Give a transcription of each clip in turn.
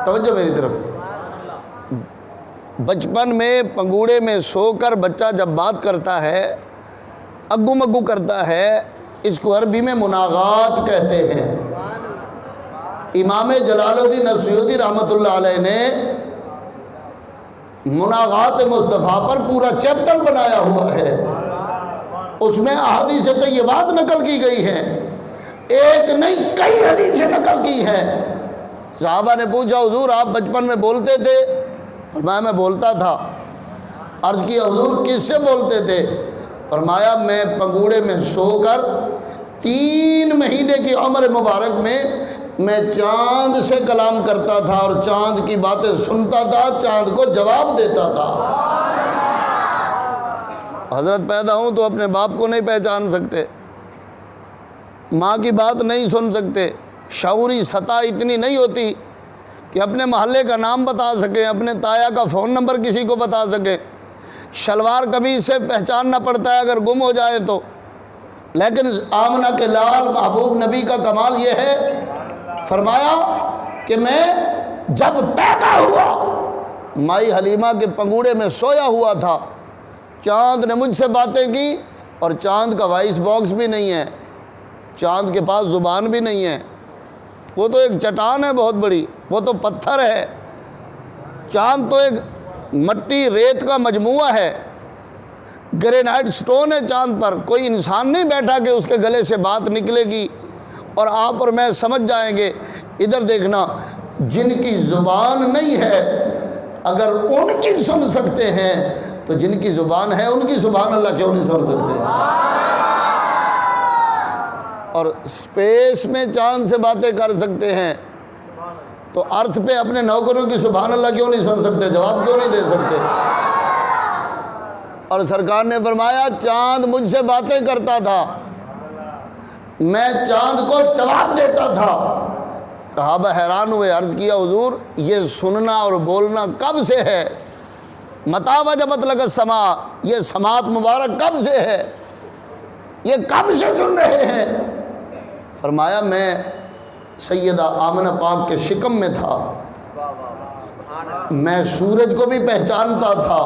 توجہ میری طرف۔ بچپن میں پنگوڑے میں سو کر بچہ جب بات کرتا ہے، اگو مگو کرتا ہے، اس کو عربی میں مناغات کہتے ہیں۔ امام جلال الدین السیوطی رحمۃ اللہ علیہ نے مناغات مصطفیٰ پر پورا چیپٹر بنایا ہوا ہے، اس میں احادیث طیبات نقل کی گئی ہیں، ایک نہیں کئی حدیثیں نقل کی ہیں۔ صحابہ نے پوچھا حضور آپ بچپن میں بولتے تھے؟ فرمایا میں بولتا تھا۔ عرض کیا حضور کس سے بولتے تھے؟ فرمایا میں پنگوڑے میں سو کر 3 مہینے کی عمر مبارک میں چاند سے کلام کرتا تھا اور چاند کی باتیں سنتا تھا، چاند کو جواب دیتا تھا۔ حضرت پیدا ہوں تو اپنے باپ کو نہیں پہچان سکتے، ماں کی بات نہیں سن سکتے، شعوری سطح اتنی نہیں ہوتی کہ اپنے محلے کا نام بتا سکیں، اپنے تایا کا فون نمبر کسی کو بتا سکیں، شلوار قمیص سے پہچاننا پڑتا ہے اگر گم ہو جائے تو۔ لیکن آمنہ کے لال محبوب نبی کا کمال یہ ہے، فرمایا کہ میں جب پیدا ہوا مائی حلیمہ کے پنگوڑے میں سویا ہوا تھا، چاند نے مجھ سے باتیں کی، اور چاند کا وائس باکس بھی نہیں ہے، چاند کے پاس زبان بھی نہیں ہے، وہ تو ایک چٹان ہے بہت بڑی، وہ تو پتھر ہے، چاند تو ایک مٹی ریت کا مجموعہ ہے، گرینائٹ سٹون ہے چاند پر، کوئی انسان نہیں بیٹھا کہ اس کے گلے سے بات نکلے گی اور آپ اور میں سمجھ جائیں گے۔ ادھر دیکھنا، جن کی زبان نہیں ہے اگر ان کی سن سکتے ہیں تو جن کی زبان ہے ان کی سبحان اللہ کیوں نہیں سن سکتے؟ اور سپیس میں چاند سے باتیں کر سکتے ہیں تو ارتھ پہ اپنے نوکروں کی سبحان اللہ کیوں نہیں سن سکتے؟ جواب کیوں نہیں دے سکتے؟ اور سرکار نے فرمایا چاند مجھ سے باتیں کرتا تھا، میں چاند کو جواب دیتا تھا۔ صحابہ حیران ہوئے، عرض کیا حضور یہ سننا اور بولنا کب سے ہے؟ متی وجبت لک السماء، یہ سماعت مبارک کب سے ہے؟ یہ کب سے سن رہے ہیں؟ فرمایا میں سیدہ آمنہ پاک کے شکم میں تھا، میں سورج کو بھی پہچانتا تھا،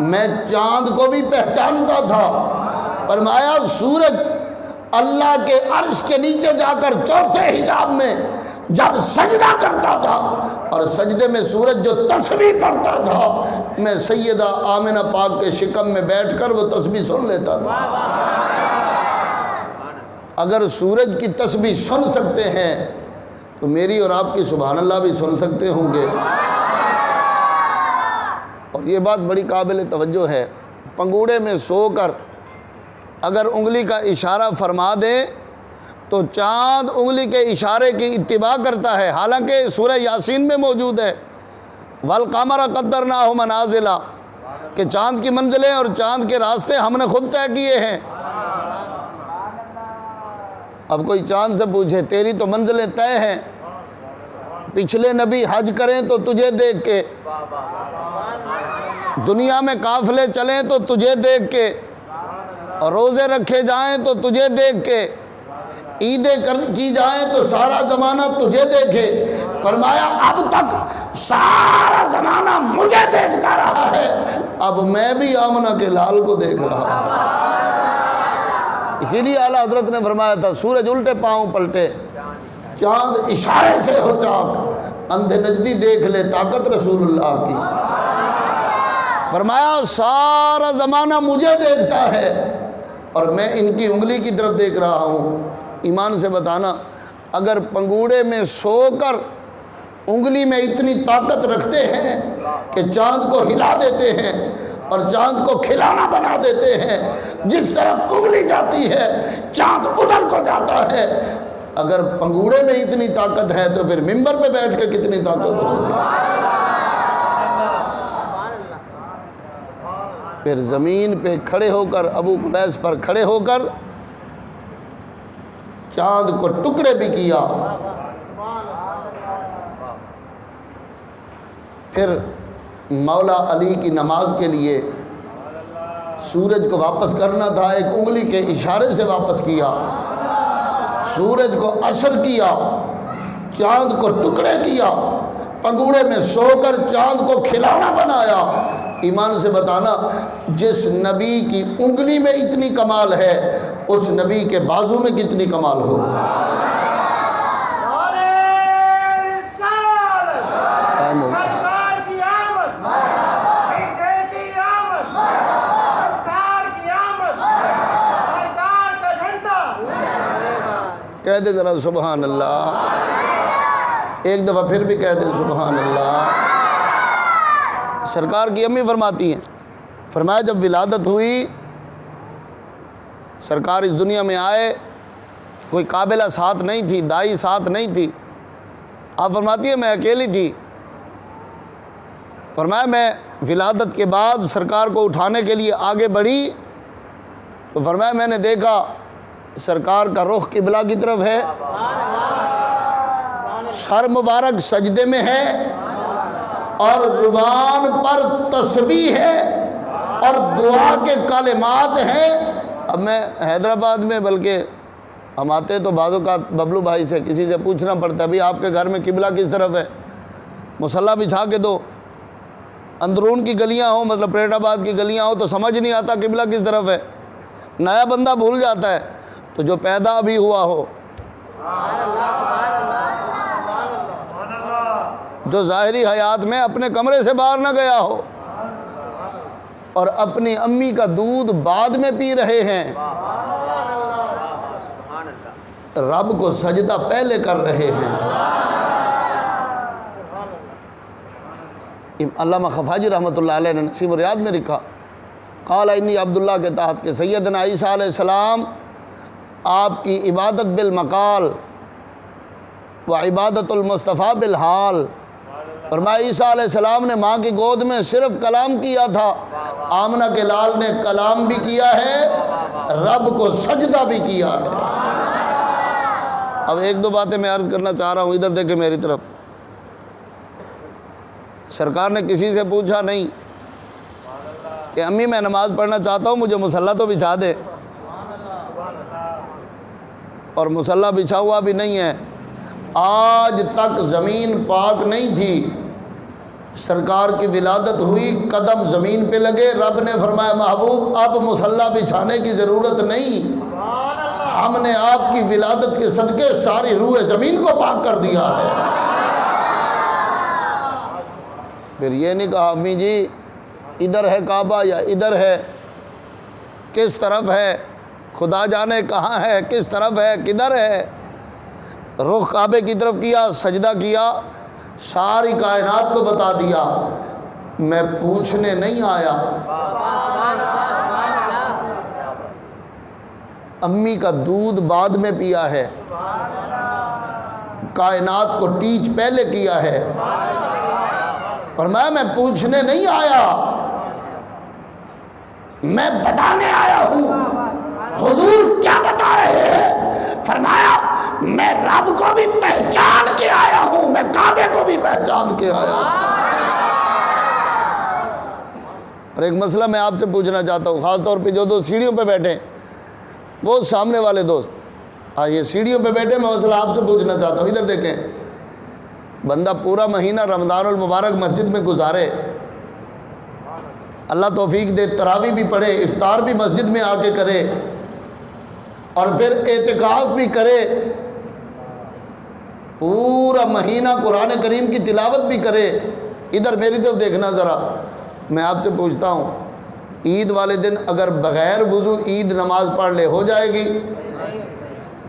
میں چاند کو بھی پہچانتا تھا۔ فرمایا سورج اللہ کے عرش کے نیچے جا کر چوتھے حجاب میں جب سجدہ کرتا تھا اور سجدے میں سورج جو تسبیح پڑھتا تھا، میں سیدہ آمنہ پاک کے شکم میں بیٹھ کر وہ تسبیح سن لیتا تھا۔ اگر سورج کی تسبیح سن سکتے ہیں تو میری اور آپ کی سبحان اللہ بھی سن سکتے ہوں گے۔ اور یہ بات بڑی قابل توجہ ہے، پنگوڑے میں سو کر اگر انگلی کا اشارہ فرما دیں تو چاند انگلی کے اشارے کی اتباع کرتا ہے، حالانکہ سورہ یاسین میں موجود ہے وَالْقَمَرَ قَدَّرْنَاهُ مَنَازِلَ، کہ چاند کی منزلیں اور چاند کے راستے ہم نے خود طے کیے ہیں۔ اب کوئی چاند سے پوچھے تیری تو منزلیں طے ہیں، پچھلے نبی حج کریں تو تجھے دیکھ کے، دنیا میں قافلے چلیں تو تجھے دیکھ کے، اور روزے رکھے جائیں تو تجھے دیکھ کے، عیدیں کی جائیں تو سارا زمانہ تجھے دیکھے۔ فرمایا اب تک سارا زمانہ مجھے دیکھتا رہا ہے، اب میں بھی آمنہ کے لال کو دیکھ رہا ہوں۔ اسی لیے اعلیٰ حضرت نے فرمایا تھا سورج الٹے پاؤں پلٹے، چاند اشارے سے ہو چاک، اندھے نجدی دیکھ لے طاقت رسول اللہ کی۔ فرمایا سارا زمانہ مجھے دیکھتا ہے اور میں ان کی انگلی کی طرف دیکھ رہا ہوں۔ ایمان سے بتانا، اگر پنگوڑے میں سو کر انگلی میں اتنی طاقت رکھتے ہیں کہ چاند کو ہلا دیتے ہیں اور چاند کو کھلانا بنا دیتے ہیں، جس طرف انگلی جاتی ہے چاند ادھر کو جاتا ہے، اگر پنگوڑے میں اتنی طاقت ہے تو پھر منبر پہ بیٹھ کے کتنی طاقت ہوگی؟ پھر زمین پہ کھڑے ہو کر، ابو قبیس پر کھڑے ہو کر چاند کو ٹکڑے بھی کیا۔ پھر مولا علی کی نماز کے لیے سورج کو واپس کرنا تھا، ایک انگلی کے اشارے سے واپس کیا، سورج کو عصر کیا، چاند کو ٹکڑے کیا، پگوڑے میں سو کر چاند کو کھلانا بنایا۔ ایمان سے بتانا، جس نبی کی انگلی میں اتنی کمال ہے اس نبی کے بازو میں کتنی کمال ہوگی۔ سرکار کی آمد، میٹھے کی آمد، سرکار کی آمد، سرکار کا جھنڈا۔ کہہ دے ذرا سبحان اللہ، ایک دفعہ پھر بھی کہہ دے سبحان اللہ۔ سرکار کی امی فرماتی ہیں، فرمایا جب ولادت ہوئی، سرکار اس دنیا میں آئے، کوئی قابلہ ساتھ نہیں تھی، دائی ساتھ نہیں تھی۔ آپ فرماتی ہیں میں اکیلی تھی۔ فرمایا میں ولادت کے بعد سرکار کو اٹھانے کے لیے آگے بڑھی تو فرمایا میں نے دیکھا سرکار کا رخ قبلہ کی طرف ہے، سر مبارک سجدے میں ہے اور زبان پر تسبیح ہے اور دعا کے کلمات ہیں۔ اب میں حیدرآباد میں، بلکہ ہم آتے تو بعض اوقات ببلو بھائی سے کسی سے پوچھنا پڑتا ہے، بھئی آپ کے گھر میں قبلہ کس طرف ہے؟ مصلی بچھا کے دو، اندرون کی گلیاں ہوں، مطلب پریٹ آباد کی گلیاں ہوں تو سمجھ نہیں آتا قبلہ کس طرف ہے، نیا بندہ بھول جاتا ہے، تو جو پیدا بھی ہوا ہو، جو ظاہری حیات میں اپنے کمرے سے باہر نہ گیا ہو اور اپنی امی کا دودھ بعد میں پی رہے ہیں، رب کو سجدہ پہلے کر رہے ہیں۔ علامہ خفاجی رحمۃ اللہ علیہ نے نسیم الریاض میں لکھا، قال انی عبداللہ کے تحت کہ سیدنا عیسیٰ علیہ السلام آپ کی عبادت بالمقال و عبادت المصطفیٰ بالحال۔ فرمایا عیسیٰ علیہ السلام نے ماں کی گود میں صرف کلام کیا تھا، آمنہ کے لال نے کلام بھی کیا ہے، رب کو سجدہ بھی کیا ہے۔ اب ایک دو باتیں میں عرض کرنا چاہ رہا ہوں، ادھر دیکھیں میری طرف۔ سرکار نے کسی سے پوچھا نہیں کہ امی میں نماز پڑھنا چاہتا ہوں، مجھے مصلی تو بچھا دے، اور مصلی بچھا ہوا بھی نہیں ہے۔ آج تک زمین پاک نہیں تھی، سرکار کی ولادت ہوئی، قدم زمین پہ لگے، رب نے فرمایا محبوب اب مصلی بچھانے کی ضرورت نہیں، ہم نے آپ کی ولادت کے صدقے ساری روح زمین کو پاک کر دیا ہے۔ پھر یہ نہیں کہا امی جی ادھر ہے کعبہ یا ادھر ہے، کس طرف ہے، خدا جانے کہاں ہے، کس طرف ہے، کدھر ہے۔ رخ کعبے کی طرف کیا، سجدہ کیا، ساری کائنات کو بتا دیا، میں پوچھنے نہیں آیا۔ امی کا دودھ بعد میں پیا ہے، کائنات کو ٹیچ پہلے کیا ہے۔ فرمایا میں پوچھنے نہیں آیا، میں بتانے آیا ہوں۔ حضور کیا بتا رہے ہیں؟ فرمایا میں رب کو بھی پہچان کے آیا ہوں، میں کعبے کو بھی پہچان کے آیا ہوں۔ اور ایک مسئلہ میں آپ سے پوچھنا چاہتا ہوں، خاص طور پہ جو دوست سیڑھیوں پہ بیٹھے، وہ سامنے والے دوست، ہاں یہ سیڑھیوں پہ بیٹھے، میں مسئلہ آپ سے پوچھنا چاہتا ہوں۔ ادھر دیکھیں، بندہ پورا مہینہ رمضان المبارک مسجد میں گزارے، اللہ توفیق دے، تراویح بھی پڑھے، افطار بھی مسجد میں آ کے کرے، اور پھر اعتکاف بھی کرے، پورا مہینہ قرآن کریم کی تلاوت بھی کرے۔ ادھر میری طرف دیکھنا ذرا، میں آپ سے پوچھتا ہوں، عید والے دن اگر بغیر وضو عید نماز پڑھ لے ہو جائے گی؟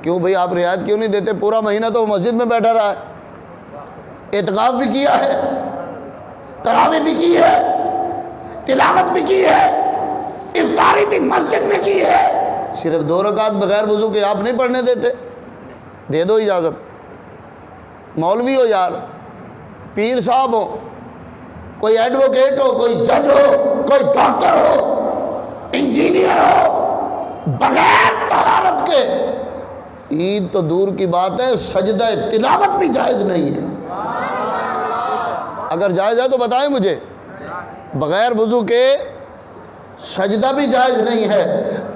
کیوں بھئی آپ رعایت کیوں نہیں دیتے؟ پورا مہینہ تو وہ مسجد میں بیٹھا رہا ہے، اعتکاف بھی کیا ہے، تراویح بھی کی ہے، تلاوت بھی کی ہے، افطاری بھی مسجد میں کی ہے، صرف 2 رکعت بغیر وضو کے آپ نہیں پڑھنے دیتے؟ دے دو اجازت۔ مولوی ہو یار، پیر صاحب ہو، کوئی ایڈوکیٹ ہو، کوئی جج ہو، کوئی ڈاکٹر ہو، انجینئر ہو، بغیر طہارت کے عید تو دور کی بات ہے، سجدہ تلاوت بھی جائز نہیں ہے۔ اگر جائز ہے تو بتائیں مجھے، بغیر وضو کے سجدہ بھی جائز نہیں ہے۔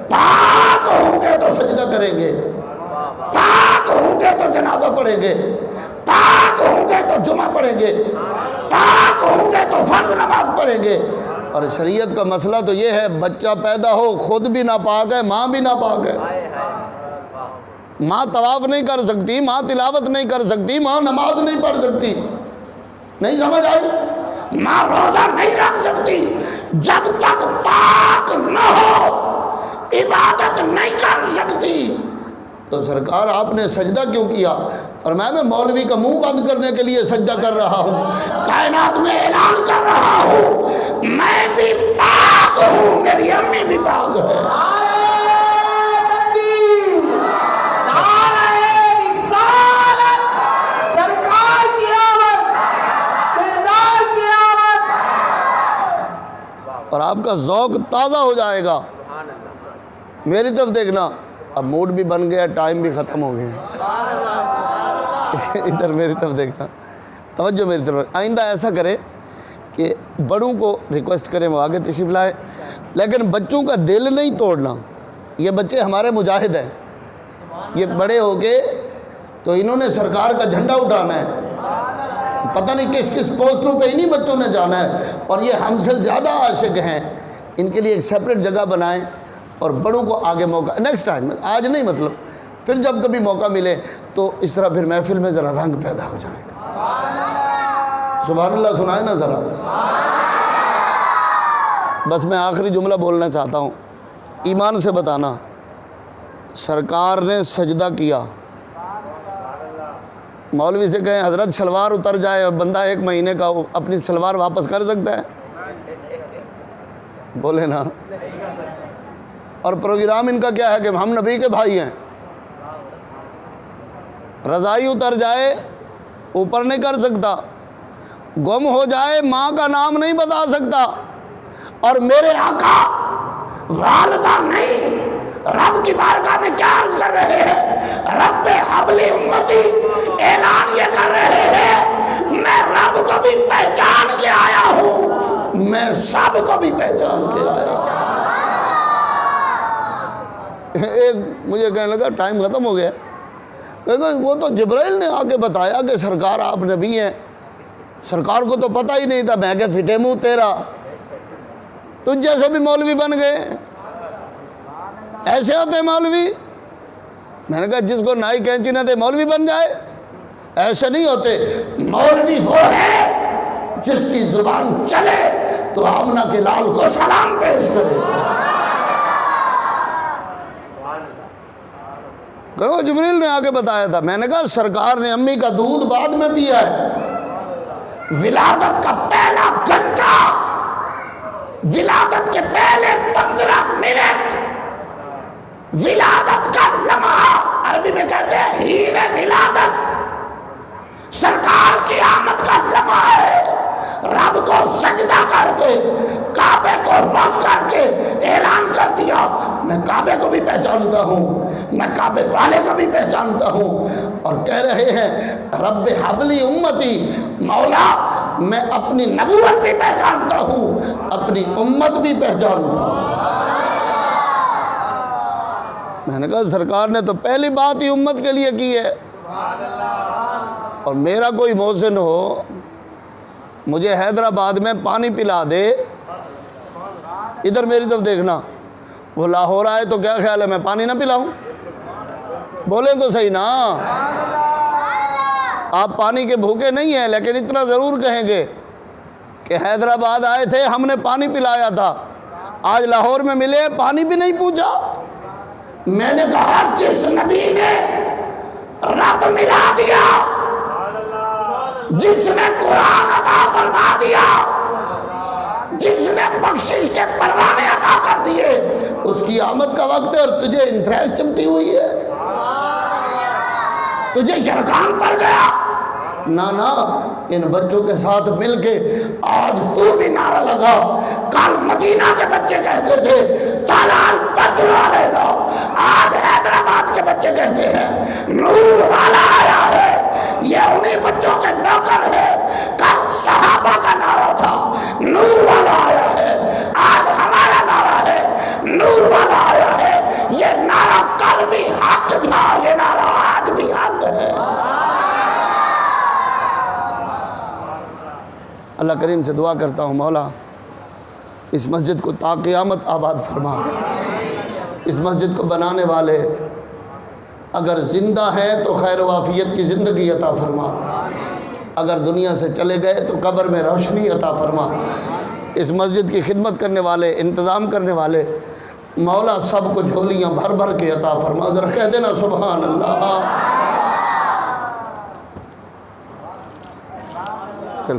پاک ہوں گے تو سجدہ کریں گے، پاک ہوں گے تو جنازہ پڑھیں گے، پاک ہوں گے تو جمعہ پڑھیں گے، پاک ہوں گے تو فرض نماز پڑھیں گے۔ اور شریعت کا مسئلہ تو یہ ہے، بچہ پیدا ہو خود بھی ناپاک ہے، ماں بھی ناپاک ہے۔ ماں طواف نہیں کر سکتی، ماں تلاوت نہیں کر سکتی، ماں نماز نہیں پڑھ سکتی، نہیں سمجھ آئی؟ ماں روزہ نہیں رکھ سکتی جب تک پاک نہ ہو، عبادت نہیں کر سکتی۔ تو سرکار آپ نے سجدہ کیوں کیا؟ اور میں مولوی کا منہ بند کرنے کے لیے سجدہ کر رہا ہوں، کائنات میں اعلان کر رہا ہوں میں بھی پاک ہوں، میری امی بھی پاک ہے۔ نعرہ تکبیر، نعرہ رسالت، سرکار کی آمد، دلدار کی آمد۔ اور آپ کا ذوق تازہ ہو جائے گا۔ میری طرف دیکھنا، اب موڈ بھی بن گیا، ٹائم بھی ختم ہو گیا، ادھر میری طرف دیکھنا، توجہ میری طرف۔ آئندہ ایسا کرے کہ بڑوں کو ریکویسٹ کریں وہ آگے تشریف لائے، لیکن بچوں کا دل نہیں توڑنا۔ یہ بچے ہمارے مجاہد ہیں، یہ بڑے ہو کے تو انہوں نے سرکار کا جھنڈا اٹھانا ہے، پتہ نہیں کس کس پوسٹوں پہ انہی بچوں نے جانا ہے، اور یہ ہم سے زیادہ عاشق ہیں۔ ان کے لیے ایک سیپریٹ جگہ بنائیں اور بڑوں کو آگے موقع، نیکسٹ ٹائم، آج نہیں مطلب پھر جب کبھی موقع ملے تو اس طرح پھر محفل میں ذرا رنگ پیدا ہو جائے گا۔ سبحان اللہ سنائے نا ذرا۔ بس میں آخری جملہ بولنا چاہتا ہوں، ایمان سے بتانا، سرکار نے سجدہ کیا۔ مولوی سے کہیں حضرت شلوار اتر جائے اور بندہ 1 مہینے کا اپنی شلوار واپس کر سکتا ہے؟ بولے نا۔ اور پروگرام ان کا کیا ہے کہ ہم نبی کے بھائی ہیں، رضائی اتر جائے اوپر نہیں کر سکتا، گم ہو جائے ماں کا نام نہیں بتا سکتا، اور میرے آقا والدہ نہیں، رب کی بارگاہ میں کیا عرض کر رہے ہیں؟ رب حبل امتی، اعلان یہ کر رہے ہیں میں رب کو بھی پہچان کے آیا ہوں، میں سب کو بھی پہچان کے آیا ہوں۔ ایک مجھے کہنے لگا ٹائم ختم ہو گیا، وہ تو جبرائیل نے آ کے بتایا کہ سرکار آپ نبی ہیں، سرکار کو تو پتہ ہی نہیں تھا۔ میں کہ پھٹے منہ تیرا، تجھ جیسے بھی مولوی بن گئے، ایسے ہوتے مولوی؟ میں نے کہا جس کو نائی کینچی نہ دے مولوی بن جائے، ایسے نہیں ہوتے۔ مولوی وہ ہے جس کی زبان چلے تو آمنہ کے لال کو سلام پیش کرے۔ کہ جبریل نے آگے بتایا تھا۔ میں نے کہا سرکار نے امی کا دودھ بعد میں پیا ہے، ولادت کا پہلا گھنٹہ، ولادت کے پہلے 15 منٹ، ولادت کا لمحہ، عربی میں کہتے ہیں ہین ولادت، سرکار کی آمد کا لمحہ ہے۔ رب کو سجدہ کر کے، کعبے کو رخ کر کے اعلان کر دیا میں کعبے کو بھی پہچانتا ہوں، میں کعبے والے کو بھی پہچانتا ہوں، اور کہہ رہے ہیں رب حبلی امتی، مولا میں اپنی نبوت بھی پہچانتا ہوں، اپنی امت بھی پہچانتا ہوں۔ میں نے کہا سرکار نے تو پہلی بات ہی امت کے لیے کی ہے، اور میرا کوئی محسن ہو مجھے حیدرآباد میں پانی پلا دے، ادھر میری طرف دیکھنا، وہ لاہور آئے تو کیا خیال ہے میں پانی نہ پلاؤں؟ بولیں تو صحیح نا۔ آپ پانی کے بھوکے نہیں ہیں، لیکن اتنا ضرور کہیں گے کہ حیدرآباد آئے تھے ہم نے پانی پلایا تھا، آج لاہور میں ملے پانی بھی نہیں پوچھا۔ میں نے کہا جس نبی نے رب ملا دیا، جس نے قرآن عطا فرما دیا، جس نے بخشش کے پروانے عطا کر دیے، اس کی آمد کا وقت ہے، اور تجھے انتریس چمٹی ہوئی ہے، تجھے یرغان پڑ گیا۔ نانا ان بچوں کے ساتھ مل کے آج تو بھی نعرہ لگا۔ کل مدینہ کے بچے کہتے تھے تالال بدر علینا، آج حیدرآباد کے بچے کہتے ہیں نور والا آیا ہے، یہ انہی بچوں کے نوکر ہے۔ کل صحابہ کا نعرہ تھا نور والا آیا ہے، آج ہمارا نعرہ ہے نور والا آیا ہے۔ یہ نعرہ کل بھی حق تھا، یہ نعرہ آج بھی حق ہے۔ اللہ کریم سے دعا کرتا ہوں مولا اس مسجد کو تا قیامت آباد فرما۔ اس مسجد کو بنانے والے اگر زندہ ہیں تو خیر و عافیت کی زندگی عطا فرما، اگر دنیا سے چلے گئے تو قبر میں روشنی عطا فرما۔ اس مسجد کی خدمت کرنے والے، انتظام کرنے والے مولا سب کو جھولیاں بھر بھر کے عطا فرما۔ ذرا کہہ دینا سبحان اللہ۔